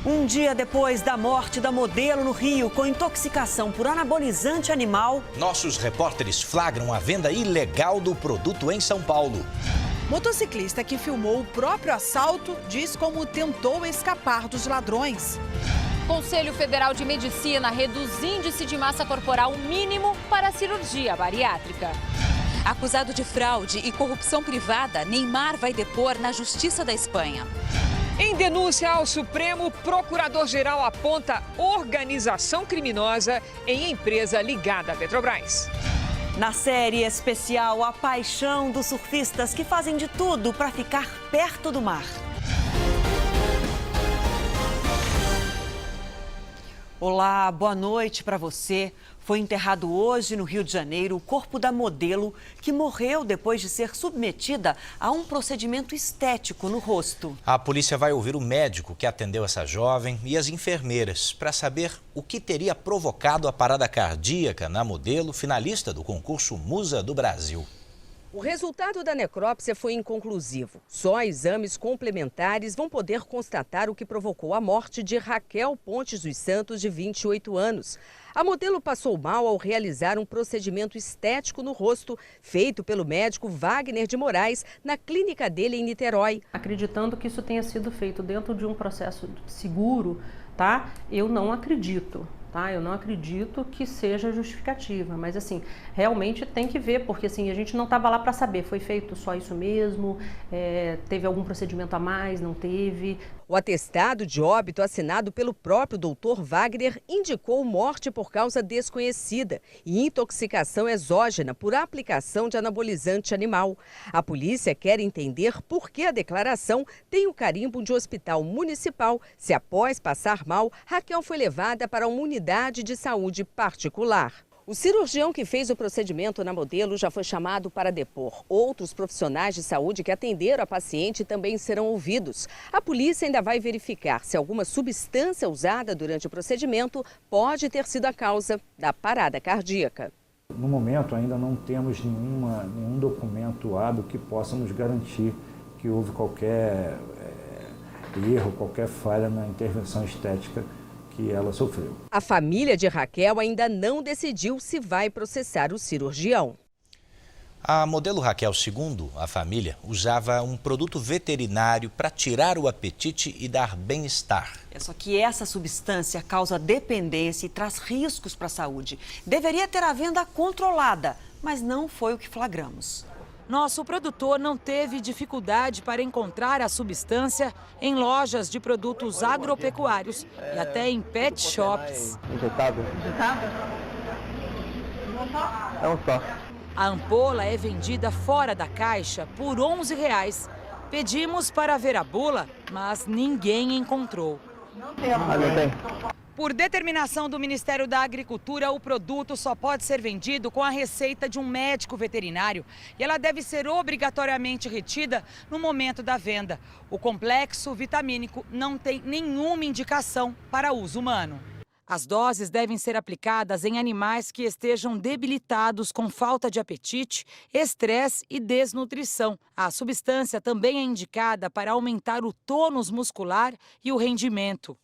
Um dia depois da morte da modelo no Rio com intoxicação por anabolizante animal, nossos repórteres flagram a venda ilegal do produto em São Paulo. Motociclista que filmou o próprio assalto diz como tentou escapar dos ladrões. Conselho Federal de Medicina reduz índice de massa corporal mínimo para a cirurgia bariátrica. Acusado de fraude e corrupção privada, Neymar vai depor na Justiça da Espanha. Em denúncia ao Supremo, procurador-geral aponta organização criminosa em empresa ligada à Petrobras. Na série especial, a paixão dos surfistas que fazem de tudo para ficar perto do mar. Olá, boa noite para você. Foi enterrado hoje no Rio de Janeiro o corpo da modelo que morreu depois de ser submetida a um procedimento estético no rosto. A polícia vai ouvir o médico que atendeu essa jovem e as enfermeiras para saber o que teria provocado a parada cardíaca na modelo finalista do concurso Musa do Brasil. O resultado da necrópsia foi inconclusivo. Só exames complementares vão poder constatar o que provocou a morte de Raquel Pontes dos Santos, de 28 anos. A modelo passou mal ao realizar um procedimento estético no rosto, feito pelo médico Wagner de Moraes, na clínica dele em Niterói. Acreditando que isso tenha sido feito dentro de um processo seguro, tá? Eu não acredito. Tá? Eu não acredito que seja justificativa, mas assim, realmente tem que ver, porque assim, a gente não estava lá para saber, foi feito só isso mesmo, teve algum procedimento a mais, não teve. O atestado de óbito assinado pelo próprio doutor Wagner indicou morte por causa desconhecida e intoxicação exógena por aplicação de anabolizante animal. A polícia quer entender por que a declaração tem o carimbo de hospital municipal se após passar mal, Raquel foi levada para uma unidade de saúde particular. O cirurgião que fez o procedimento na modelo já foi chamado para depor. Outros profissionais de saúde que atenderam a paciente também serão ouvidos. A polícia ainda vai verificar se alguma substância usada durante o procedimento pode ter sido a causa da parada cardíaca. No momento ainda não temos nenhum documento hábil que possa nos garantir que houve qualquer erro, qualquer falha na intervenção estética que ela sofreu. A família de Raquel ainda não decidiu se vai processar o cirurgião. A modelo Raquel, segundo a família, usava um produto veterinário para tirar o apetite e dar bem-estar. Só que essa substância causa dependência e traz riscos para a saúde. Deveria ter a venda controlada, mas não foi o que flagramos. Nosso produtor não teve dificuldade para encontrar a substância em lojas de produtos agropecuários e até em pet shops. Injetável? Injetável? É um só. A ampola é vendida fora da caixa por R$ 11. Pedimos para ver a bula, mas ninguém encontrou. Não tem. Por determinação do Ministério da Agricultura, o produto só pode ser vendido com a receita de um médico veterinário e ela deve ser obrigatoriamente retida no momento da venda. O complexo vitamínico não tem nenhuma indicação para uso humano. As doses devem ser aplicadas em animais que estejam debilitados com falta de apetite, estresse e desnutrição. A substância também é indicada para aumentar o tônus muscular e o rendimento.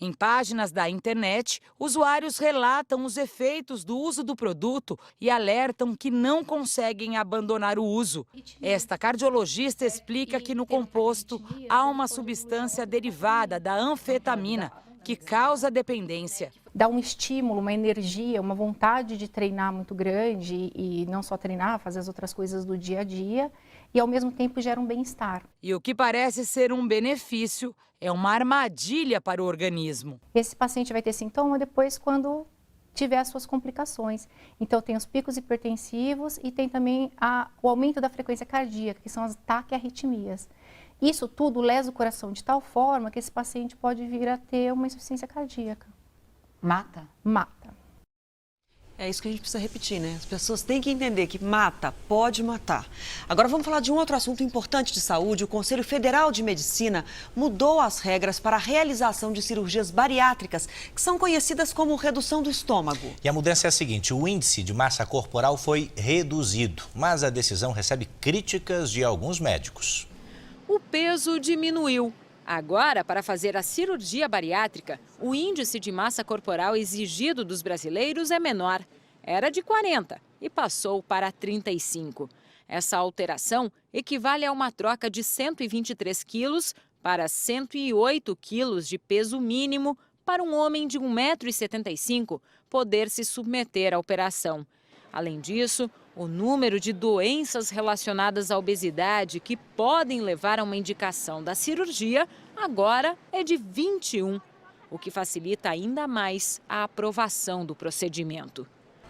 Em páginas da internet, usuários relatam os efeitos do uso do produto e alertam que não conseguem abandonar o uso. Esta cardiologista explica que no composto há uma substância derivada da anfetamina, que causa dependência. Dá um estímulo, uma energia, uma vontade de treinar muito grande e não só treinar, fazer as outras coisas do dia a dia e ao mesmo tempo gera um bem-estar. E o que parece ser um benefício é uma armadilha para o organismo. Esse paciente vai ter sintoma depois quando tiver as suas complicações. Então tem os picos hipertensivos e tem também o aumento da frequência cardíaca, que são as taquiarritmias. Isso tudo lesa o coração de tal forma que esse paciente pode vir a ter uma insuficiência cardíaca. Mata? Mata. É isso que a gente precisa repetir, né? As pessoas têm que entender que mata, pode matar. Agora vamos falar de um outro assunto importante de saúde. O Conselho Federal de Medicina mudou as regras para a realização de cirurgias bariátricas, que são conhecidas como redução do estômago. E a mudança é a seguinte: o índice de massa corporal foi reduzido, mas a decisão recebe críticas de alguns médicos. O peso diminuiu. Agora, para fazer a cirurgia bariátrica, o índice de massa corporal exigido dos brasileiros é menor. Era de 40 e passou para 35. Essa alteração equivale a uma troca de 123 quilos para 108 quilos de peso mínimo para um homem de 1,75 m poder se submeter à operação. Além disso, o número de doenças relacionadas à obesidade que podem levar a uma indicação da cirurgia agora é de 21, o que facilita ainda mais a aprovação do procedimento.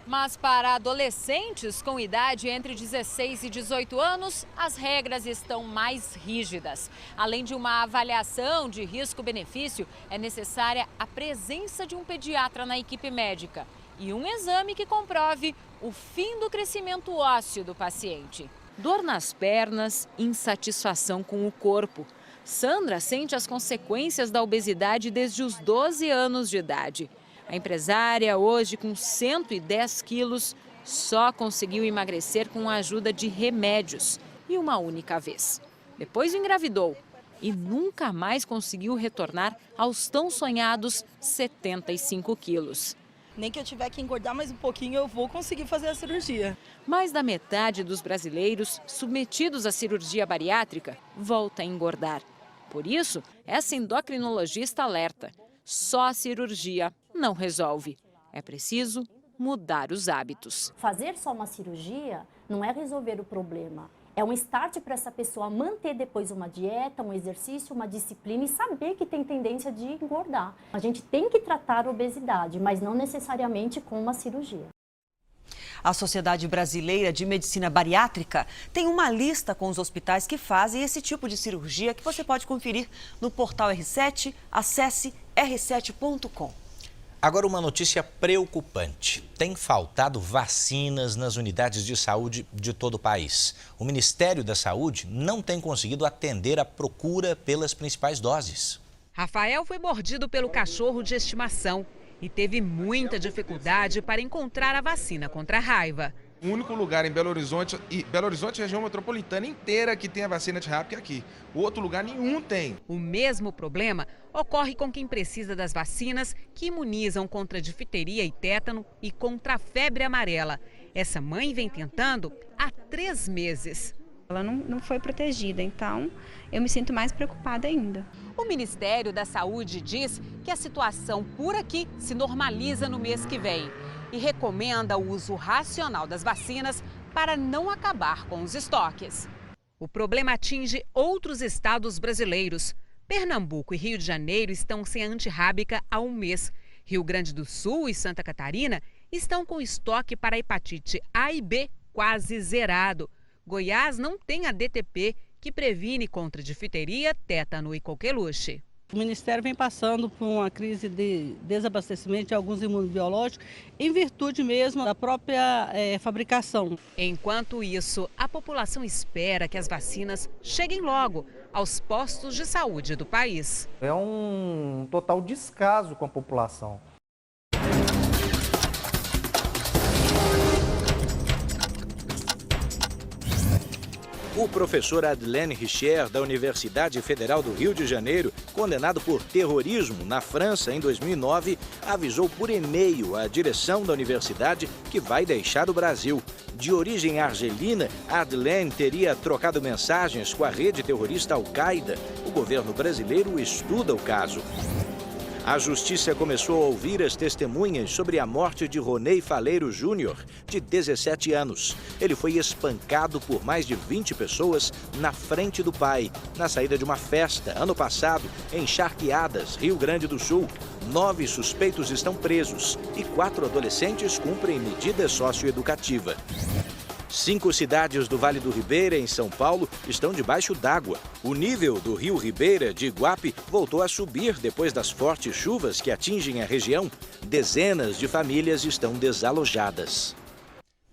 Mas para adolescentes com idade entre 16 e 18 anos, as regras estão mais rígidas. Além de uma avaliação de risco-benefício, é necessária a presença de um pediatra na equipe médica e um exame que comprove o fim do crescimento ósseo do paciente. Dor nas pernas, insatisfação com o corpo. Sandra sente as consequências da obesidade desde os 12 anos de idade. A empresária, hoje com 110 quilos, só conseguiu emagrecer com a ajuda de remédios e uma única vez. Depois engravidou e nunca mais conseguiu retornar aos tão sonhados 75 quilos. Nem que eu tiver que engordar mais um pouquinho, eu vou conseguir fazer a cirurgia. Mais da metade dos brasileiros submetidos à cirurgia bariátrica volta a engordar. Por isso, essa endocrinologista alerta: só a cirurgia não resolve. É preciso mudar os hábitos. Fazer só uma cirurgia não é resolver o problema. É um start para essa pessoa manter depois uma dieta, um exercício, uma disciplina e saber que tem tendência de engordar. A gente tem que tratar a obesidade, mas não necessariamente com uma cirurgia. A Sociedade Brasileira de Medicina Bariátrica tem uma lista com os hospitais que fazem esse tipo de cirurgia que você pode conferir no portal R7. Acesse r7.com. Agora uma notícia preocupante. Tem faltado vacinas nas unidades de saúde de todo o país. O Ministério da Saúde não tem conseguido atender a procura pelas principais doses. Rafael foi mordido pelo cachorro de estimação e teve muita dificuldade para encontrar a vacina contra a raiva. O único lugar em Belo Horizonte, e Belo Horizonte, região metropolitana inteira, que tem a vacina de rábica é aqui. O outro lugar nenhum tem. O mesmo problema ocorre com quem precisa das vacinas que imunizam contra difteria e tétano e contra a febre amarela. Essa mãe vem tentando há 3 meses. Ela não foi protegida, então eu me sinto mais preocupada ainda. O Ministério da Saúde diz que a situação por aqui se normaliza no mês que vem e recomenda o uso racional das vacinas para não acabar com os estoques. O problema atinge outros estados brasileiros. Pernambuco e Rio de Janeiro estão sem a antirrábica há um mês. Rio Grande do Sul e Santa Catarina estão com estoque para a hepatite A e B quase zerado. Goiás não tem a DTP, que previne contra difteria, tétano e coqueluche. O Ministério vem passando por uma crise de desabastecimento de alguns imunobiológicos em virtude mesmo da própria fabricação. Enquanto isso, a população espera que as vacinas cheguem logo aos postos de saúde do país. É um total descaso com a população. O professor Adlene Richer, da Universidade Federal do Rio de Janeiro, condenado por terrorismo na França em 2009, avisou por e-mail à direção da universidade que vai deixar o Brasil. De origem argelina, Adlene teria trocado mensagens com a rede terrorista Al-Qaeda. O governo brasileiro estuda o caso. A justiça começou a ouvir as testemunhas sobre a morte de Ronei Faleiro Júnior, de 17 anos. Ele foi espancado por mais de 20 pessoas na frente do pai, na saída de uma festa, ano passado, em Charqueadas, Rio Grande do Sul. 9 suspeitos estão presos e 4 adolescentes cumprem medida socioeducativa. 5 cidades do Vale do Ribeira, em São Paulo, estão debaixo d'água. O nível do rio Ribeira de Iguape voltou a subir depois das fortes chuvas que atingem a região. Dezenas de famílias estão desalojadas.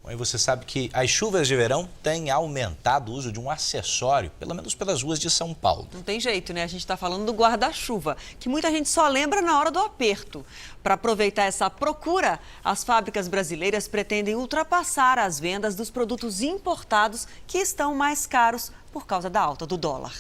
Bom, e você sabe que as chuvas de verão têm aumentado o uso de um acessório, pelo menos pelas ruas de São Paulo. Não tem jeito, né? A gente está falando do guarda-chuva, que muita gente só lembra na hora do aperto. Para aproveitar essa procura, as fábricas brasileiras pretendem ultrapassar as vendas dos produtos importados que estão mais caros por causa da alta do dólar.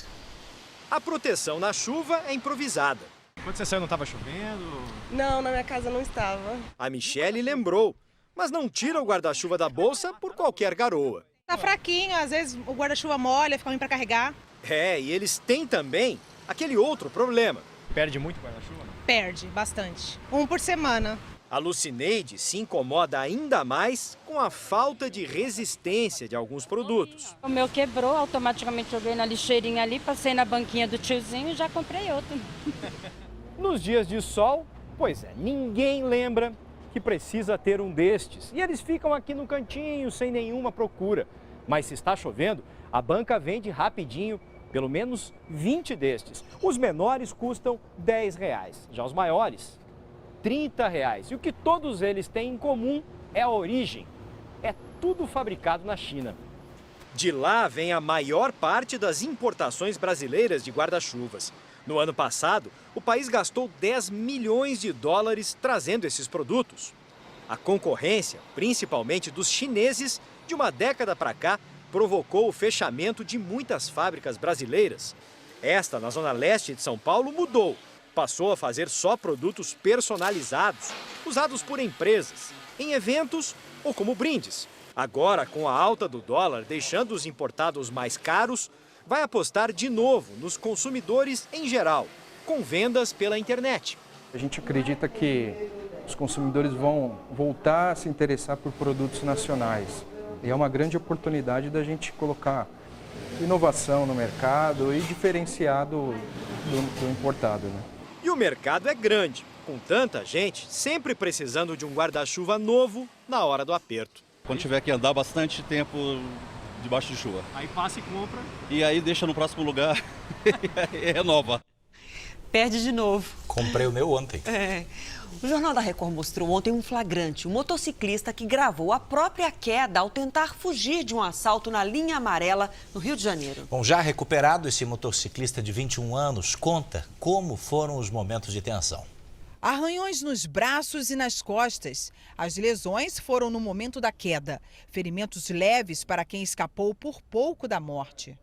A proteção na chuva é improvisada. Quando você saiu não estava chovendo? Não, na minha casa não estava. A Michele lembrou, mas não tira o guarda-chuva da bolsa por qualquer garoa. Tá fraquinho, às vezes o guarda-chuva molha, fica ruim para carregar. E eles têm também aquele outro problema. Perde muito guarda-chuva? Perde, bastante. 1 por semana. A Lucineide se incomoda ainda mais com a falta de resistência de alguns produtos. O meu quebrou, automaticamente joguei na lixeirinha ali, passei na banquinha do tiozinho e já comprei outro. Nos dias de sol, ninguém lembra que precisa ter um destes. E eles ficam aqui no cantinho, sem nenhuma procura. Mas se está chovendo, a banca vende rapidinho pelo menos 20 destes. Os menores custam R$10, já os maiores, R$30. E o que todos eles têm em comum é a origem. É tudo fabricado na China. De lá vem a maior parte das importações brasileiras de guarda-chuvas. No ano passado, o país gastou $10 milhões trazendo esses produtos. A concorrência, principalmente dos chineses, de uma década para cá, provocou o fechamento de muitas fábricas brasileiras. Esta, na zona leste de São Paulo, mudou. Passou a fazer só produtos personalizados, usados por empresas, em eventos ou como brindes. Agora, com a alta do dólar deixando os importados mais caros, vai apostar de novo nos consumidores em geral, com vendas pela internet. A gente acredita que os consumidores vão voltar a se interessar por produtos nacionais. E é uma grande oportunidade da gente colocar inovação no mercado e diferenciar do importado, né? E o mercado é grande, com tanta gente sempre precisando de um guarda-chuva novo na hora do aperto. Quando tiver que andar bastante tempo debaixo de chuva. Aí passa e compra. E aí deixa no próximo lugar e renova. Perde de novo. Comprei o meu ontem. O Jornal da Record mostrou ontem um flagrante, um motociclista que gravou a própria queda ao tentar fugir de um assalto na linha amarela no Rio de Janeiro. Bom, já recuperado, esse motociclista de 21 anos conta como foram os momentos de tensão. Arranhões nos braços e nas costas. As lesões foram no momento da queda. Ferimentos leves para quem escapou por pouco da morte.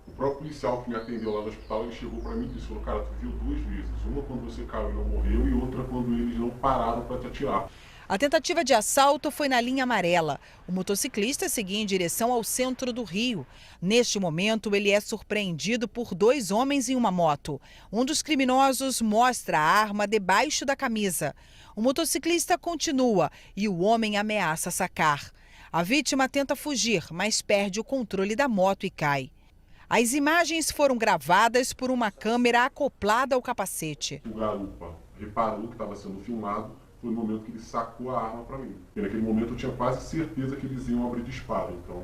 O próprio policial que me atendeu lá no hospital, ele chegou para mim e disse: cara, tu viu 2 vezes. Uma quando você caiu e não morreu e outra quando eles não pararam para te atirar. A tentativa de assalto foi na linha amarela. O motociclista seguia em direção ao centro do Rio. Neste momento, ele é surpreendido por 2 homens em uma moto. Um dos criminosos mostra a arma debaixo da camisa. O motociclista continua e o homem ameaça sacar. A vítima tenta fugir, mas perde o controle da moto e cai. As imagens foram gravadas por uma câmera acoplada ao capacete. O garupa reparou que estava sendo filmado, foi no momento que ele sacou a arma para mim. E naquele momento eu tinha quase certeza que eles iam abrir disparo, então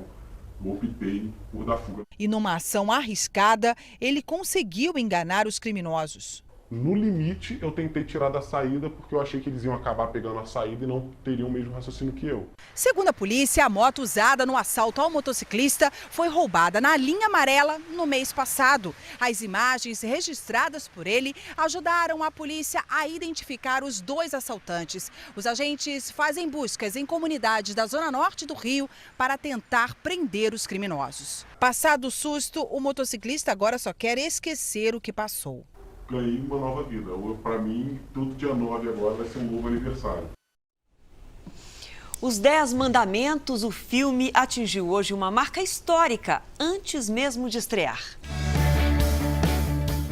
eu optei por dar fuga. E numa ação arriscada, ele conseguiu enganar os criminosos. No limite, eu tentei tirar da saída porque eu achei que eles iam acabar pegando a saída e não teriam o mesmo raciocínio que eu. Segundo a polícia, a moto usada no assalto ao motociclista foi roubada na linha amarela no mês passado. As imagens registradas por ele ajudaram a polícia a identificar os 2 assaltantes. Os agentes fazem buscas em comunidades da zona norte do Rio para tentar prender os criminosos. Passado o susto, o motociclista agora só quer esquecer o que passou. Ganhei uma nova vida. Para mim, todo dia 9 agora vai ser um novo aniversário. Os 10 Mandamentos, o filme atingiu hoje uma marca histórica, antes mesmo de estrear.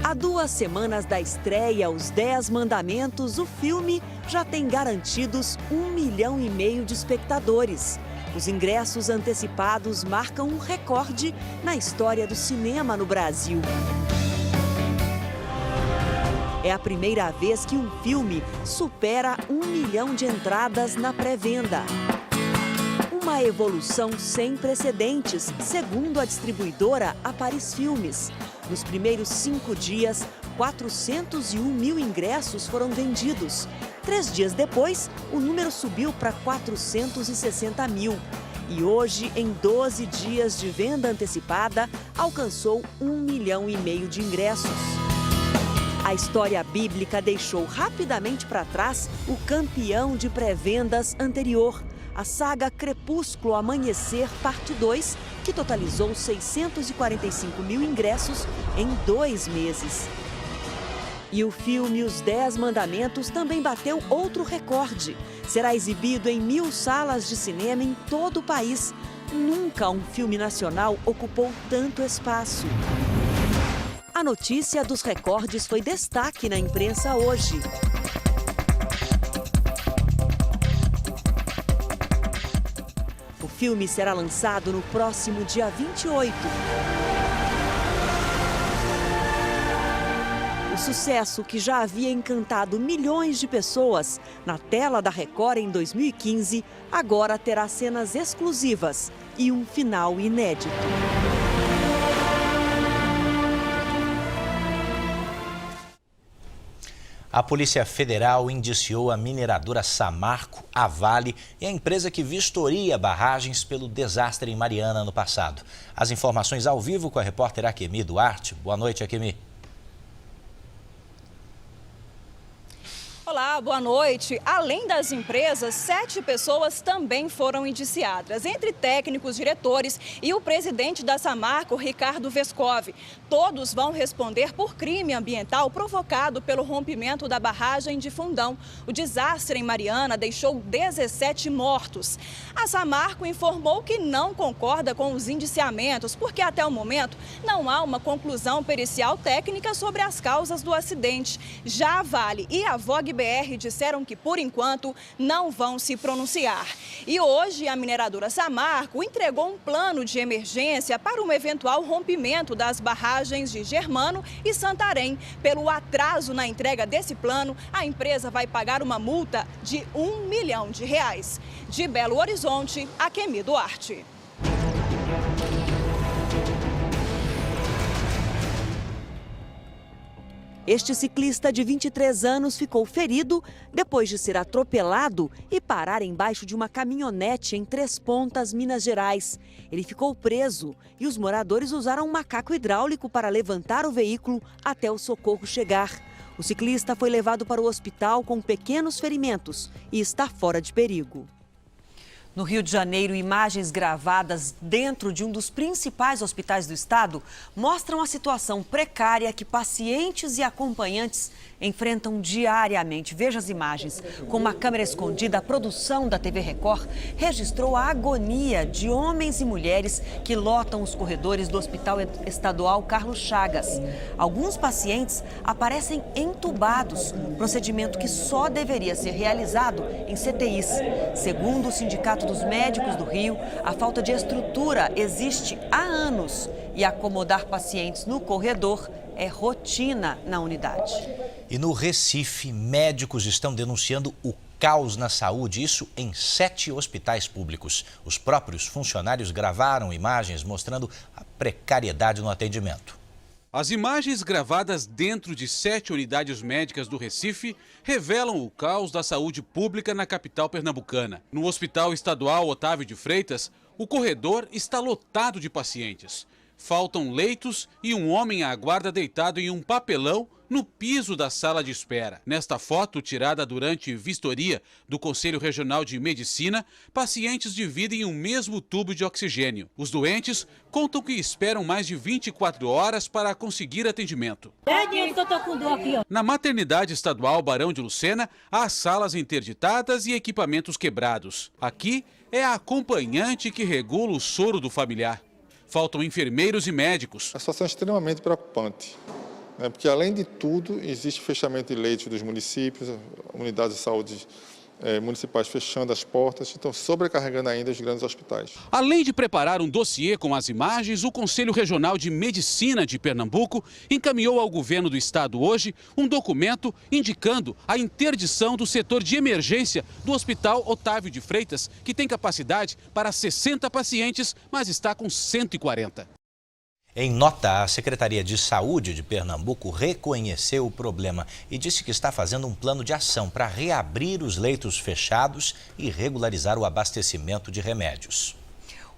Há 2 semanas da estreia, Os 10 Mandamentos, o filme já tem garantidos 1,5 milhão de espectadores. Os ingressos antecipados marcam um recorde na história do cinema no Brasil. É a primeira vez que um filme supera 1 milhão de entradas na pré-venda. Uma evolução sem precedentes, segundo a distribuidora Paris Filmes. Nos primeiros 5 dias, 401 mil ingressos foram vendidos. 3 dias depois, o número subiu para 460 mil. E hoje, em 12 dias de venda antecipada, alcançou 1,5 milhão de ingressos. A história bíblica deixou rapidamente para trás o campeão de pré-vendas anterior. a saga Crepúsculo Amanhecer, parte 2, que totalizou 645 mil ingressos em 2 meses. E o filme Os 10 Mandamentos também bateu outro recorde. Será exibido em 1000 salas de cinema em todo o país. Nunca um filme nacional ocupou tanto espaço. A notícia dos recordes foi destaque na imprensa hoje. O filme será lançado no próximo dia 28. O sucesso que já havia encantado milhões de pessoas na tela da Record em 2015, agora terá cenas exclusivas e um final inédito. A Polícia Federal indiciou a mineradora Samarco, a Vale e a empresa que vistoria barragens pelo desastre em Mariana no passado. As informações ao vivo com a repórter Akemi Duarte. Boa noite, Akemi. Olá, boa noite. Além das empresas, 7 pessoas também foram indiciadas, entre técnicos, diretores e o presidente da Samarco, Ricardo Vescovi. Todos vão responder por crime ambiental provocado pelo rompimento da barragem de Fundão. O desastre em Mariana deixou 17 mortos. A Samarco informou que não concorda com os indiciamentos, porque até o momento não há uma conclusão pericial técnica sobre as causas do acidente. Já a Vale e a Vogue BR disseram que, por enquanto, não vão se pronunciar. E hoje, a mineradora Samarco entregou um plano de emergência para um eventual rompimento das barragens de Germano e Santarém. Pelo atraso na entrega desse plano, a empresa vai pagar uma multa de R$1 milhão. De Belo Horizonte, Akemi Duarte. Este ciclista de 23 anos ficou ferido depois de ser atropelado e parar embaixo de uma caminhonete em Três Pontas, Minas Gerais. Ele ficou preso e os moradores usaram um macaco hidráulico para levantar o veículo até o socorro chegar. O ciclista foi levado para o hospital com pequenos ferimentos e está fora de perigo. No Rio de Janeiro, imagens gravadas dentro de um dos principais hospitais do estado mostram a situação precária que pacientes e acompanhantes enfrentam diariamente. Veja as imagens. Com uma câmera escondida, a produção da TV Record registrou a agonia de homens e mulheres que lotam os corredores do Hospital Estadual Carlos Chagas. Alguns pacientes aparecem entubados, procedimento que só deveria ser realizado em CTIs. Segundo o Sindicato dos Médicos do Rio, a falta de estrutura existe há anos e acomodar pacientes no corredor é rotina na unidade. E no Recife, médicos estão denunciando o caos na saúde, isso em 7 hospitais públicos. Os próprios funcionários gravaram imagens mostrando a precariedade no atendimento. As imagens gravadas dentro de 7 unidades médicas do Recife revelam o caos da saúde pública na capital pernambucana. No Hospital Estadual Otávio de Freitas, o corredor está lotado de pacientes. Faltam leitos e um homem aguarda deitado em um papelão no piso da sala de espera. Nesta foto, tirada durante vistoria do Conselho Regional de Medicina, pacientes dividem o mesmo tubo de oxigênio. Os doentes contam que esperam mais de 24 horas para conseguir atendimento. Na maternidade estadual Barão de Lucena, há salas interditadas e equipamentos quebrados. Aqui é a acompanhante que regula o soro do familiar. Faltam enfermeiros e médicos. A situação é extremamente preocupante, né? Porque, além de tudo, existe fechamento de leitos dos municípios, unidades de saúde municipais fechando as portas, então sobrecarregando ainda os grandes hospitais. Além de preparar um dossiê com as imagens, o Conselho Regional de Medicina de Pernambuco encaminhou ao governo do estado hoje um documento indicando a interdição do setor de emergência do Hospital Otávio de Freitas, que tem capacidade para 60 pacientes, mas está com 140. Em nota, a Secretaria de Saúde de Pernambuco reconheceu o problema e disse que está fazendo um plano de ação para reabrir os leitos fechados e regularizar o abastecimento de remédios.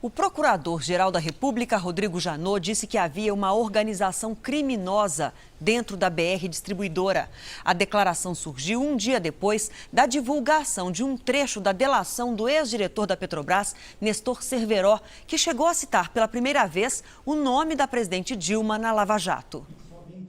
O Procurador-Geral da República, Rodrigo Janot, disse que havia uma organização criminosa dentro da BR Distribuidora. A declaração surgiu um dia depois da divulgação de um trecho da delação do ex-diretor da Petrobras, Nestor Cerveró, que chegou a citar pela primeira vez o nome da presidente Dilma na Lava Jato.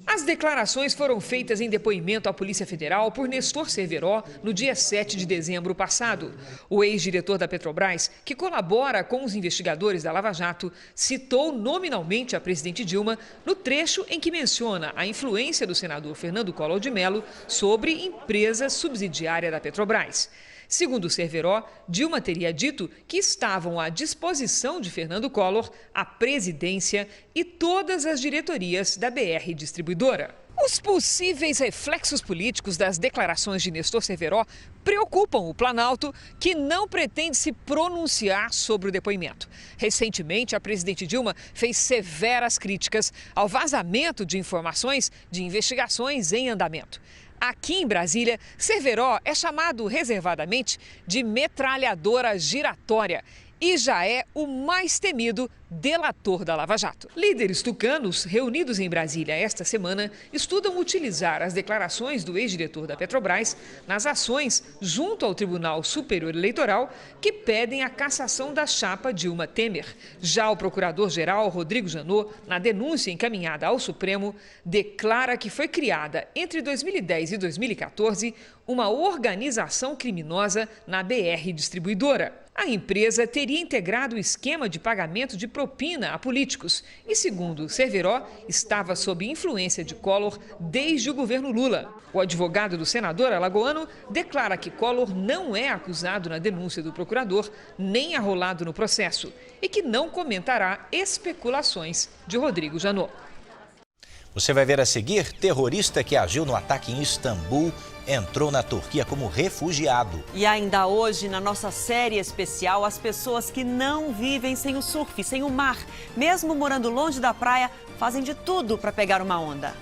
As declarações foram feitas em depoimento à Polícia Federal por Nestor Cerveró no dia 7 de dezembro passado. O ex-diretor da Petrobras, que colabora com os investigadores da Lava Jato, citou nominalmente a presidente Dilma no trecho em que menciona a influência do senador Fernando Collor de Mello sobre empresa subsidiária da Petrobras. Segundo Cerveró, Dilma teria dito que estavam à disposição de Fernando Collor a presidência e todas as diretorias da BR Distribuidora. Os possíveis reflexos políticos das declarações de Nestor Cerveró preocupam o Planalto, que não pretende se pronunciar sobre o depoimento. Recentemente, a presidente Dilma fez severas críticas ao vazamento de informações de investigações em andamento. Aqui em Brasília, Cerveró é chamado reservadamente de metralhadora giratória e já é o mais temido delator da Lava Jato. Líderes tucanos reunidos em Brasília esta semana estudam utilizar as declarações do ex-diretor da Petrobras nas ações junto ao Tribunal Superior Eleitoral que pedem a cassação da chapa Dilma Temer. Já o procurador-geral Rodrigo Janot, na denúncia encaminhada ao Supremo, declara que foi criada entre 2010 e 2014 uma organização criminosa na BR Distribuidora. A empresa teria integrado o esquema de pagamento de propina a políticos e, segundo Cerveró, estava sob influência de Collor desde o governo Lula. O advogado do senador alagoano declara que Collor não é acusado na denúncia do procurador, nem arrolado no processo, e que não comentará especulações de Rodrigo Janot. Você vai ver a seguir: terrorista que agiu no ataque em Istambul entrou na Turquia como refugiado. E ainda hoje, na nossa série especial, as pessoas que não vivem sem o surf, sem o mar, mesmo morando longe da praia, fazem de tudo para pegar uma onda.